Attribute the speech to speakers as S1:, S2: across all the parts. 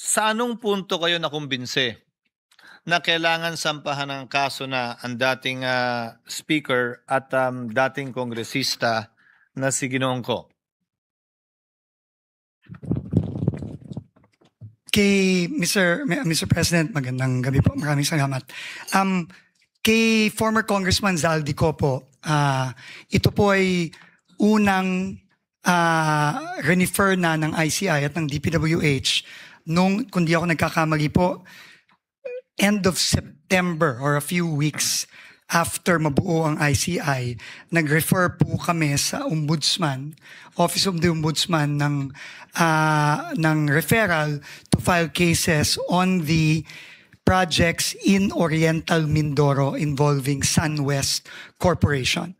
S1: Sa anong punto kayo nakumbinsi na kailangan sampahan ng kaso na ang dating speaker at dating kongresista na si Ginoong Ko?
S2: Kay Mr. President, magandang gabi po. Maraming salamat. Kay former Congressman Zaldico po, ito po ay unang refer na ng ICI at ng DPWH nung, kung di ako nagkakamali po, end of September or a few weeks after mabuo ang ICI, nag-refer po kami sa Ombudsman, Office of the Ombudsman ng referral to file cases on the projects in Oriental Mindoro involving SunWest Corporation.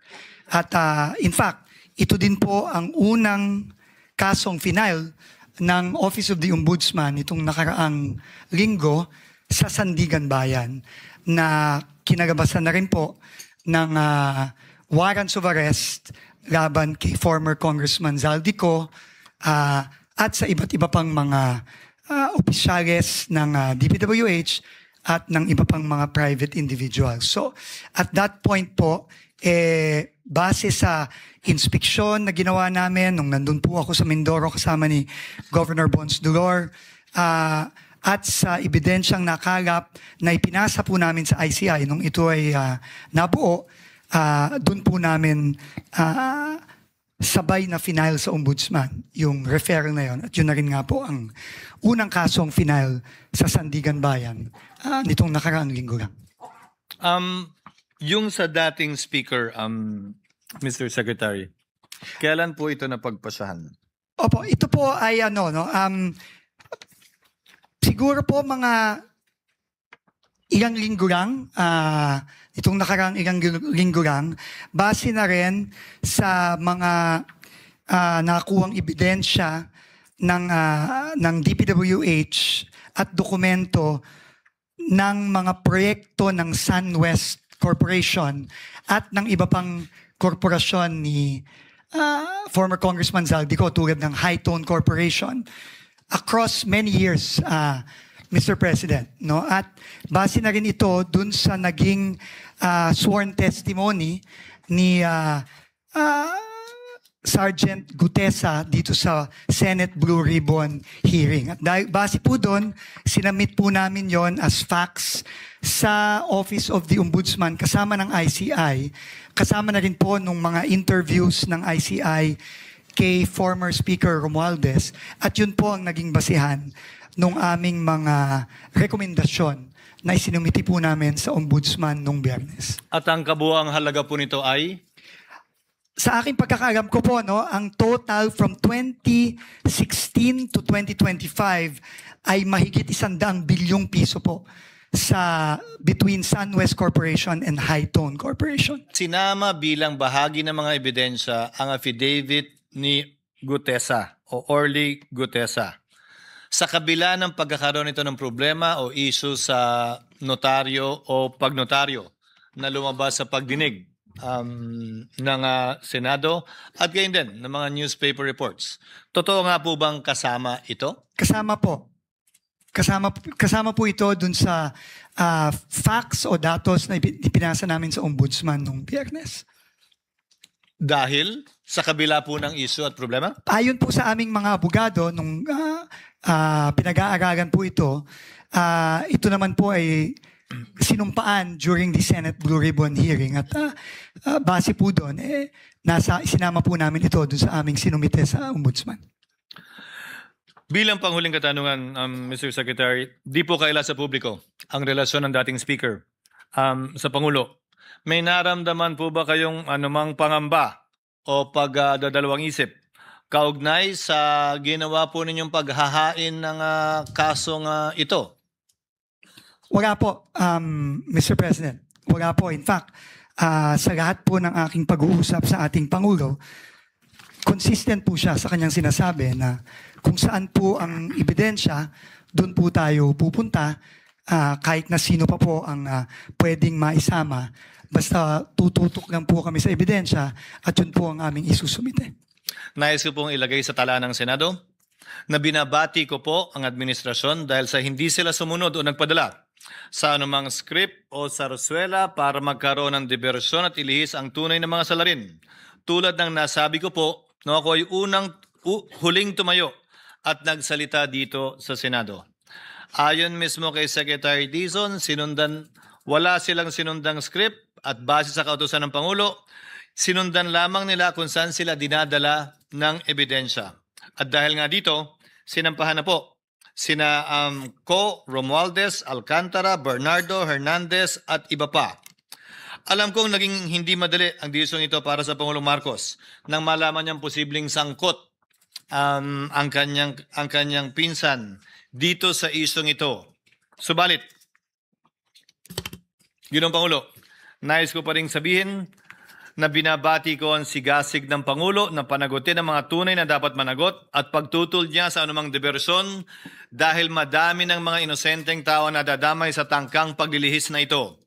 S2: At in fact, ito din po ang unang kasong final ng Office of the Ombudsman itong nakaraang linggo sa Sandigan Bayan na kinagabasan na rin po ng warrants of arrest laban kay former Congressman Zaldico at sa iba't iba pang mga opisyales ng DPWH at ng iba pang mga private individuals. So at that point po, base sa inspeksyon na ginawa namin nung nandun po ako sa Mindoro kasama ni Governor Bons Dolor, at sa ebidensyang nakalap na ipinasa po namin sa ICI nung ito ay nabuo, doon po namin sabay na final sa Ombudsman yung referral na yon. At yun na rin nga po ang unang kasong final sa Sandigan Bayan nitong nakaraang linggo lang.
S1: Yung sa dating speaker, Mr. Secretary, kailan po ito napagpasahan?
S2: Opo, ito po ay siguro po mga ilang linggo lang, itong nakarang ilang linggo lang, base na rin sa mga nakuhang ebidensya ng DPWH at dokumento ng mga proyekto ng SunWest Corporation at ng iba pang korporasyon ni former Congressman Zaldico tulad ng High Tone Corporation across many years, Mr. President, no? At base na rin ito dun sa naging sworn testimony ni Sergeant Gutesa dito sa Senate Blue Ribbon hearing. At base po doon, sinamit po namin yon as facts sa Office of the Ombudsman kasama ng ICI, kasama na rin po nung mga interviews ng ICI kay former Speaker Romualdez, at yun po ang naging basihan nung aming mga rekomendasyon na isinumiti po namin sa Ombudsman nung Biyernes.
S1: At ang kabuuang halaga po nito ay?
S2: Sa aking pagkakaalam ko po, no, ang total from 2016 to 2025 ay mahigit 100 bilyong piso po sa between SunWest Corporation and High Tone Corporation.
S1: Sinama bilang bahagi ng mga ebidensya ang affidavit ni Gutesa o Orly Gutesa. Sa kabila ng pagkakaroon nito ng problema o issue sa notaryo o pagnotaryo na lumabas sa pagdinig ng Senado at gayon din ng mga newspaper reports. Totoo nga po bang kasama ito?
S2: Kasama po. Kasama po ito dun sa facts o datos na ipinasa namin sa Ombudsman nung Biyernes.
S1: Dahil sa kabila po ng issue at problema?
S2: Ayon po sa aming mga abogado, nung pinag-aaralan po ito, ito naman po ay sinumpaan during the Senate Blue Ribbon hearing. At base po doon, sinama po namin ito doon sa aming sinumite sa Ombudsman.
S1: Bilang panghuling katanungan, Mr. Secretary, di po kaila sa publiko ang relasyon ng dating speaker sa Pangulo. May naramdaman po ba kayong anumang pangamba o pagdadalawang isip kaugnay sa ginawa po ninyong paghahain ng kasong ito?
S2: Wala po, Mr. President. Wala po. In fact, sa lahat po ng aking pag-uusap sa ating Pangulo, consistent po siya sa kanyang sinasabi na kung saan po ang ebidensya, doon po tayo pupunta, kahit na sino pa po ang pwedeng maisama. Basta tututok lang po kami sa ebidensya at yun po ang aming isusumite.
S1: Nais ko pong ilagay sa tala ng Senado na binabati ko po ang administrasyon dahil sa hindi sila sumunod o nagpadala sa anumang script o sarsuela para magkaroon ng diversyon at ilihis ang tunay na mga salarin. Tulad ng nasabi ko po, no, ako ay huling tumayo at nagsalita dito sa Senado. Ayon mismo kay Secretary Dizon, wala silang sinundang script at base sa kautusan ng Pangulo, sinundan lamang nila kung saan sila dinadala ng ebidensya. At dahil nga dito, sinampahan na po sina Co, Romualdez, Alcantara, Bernardo, Hernandez at iba pa. Alam kong naging hindi madali ang desisyon ito para sa Pangulong Marcos nang malaman niyang posibleng sangkot ang kanyang pinsan dito sa isyong ito. Subalit, Ginoong Pangulo, nais ko pa rin sabihin na binabati ko ang sigasig ng Pangulo na panagutin ang mga tunay na dapat managot at pagtutol niya sa anumang diversyon dahil madami ng mga inosenteng tao na dadamay sa tangkang paglilihis na ito.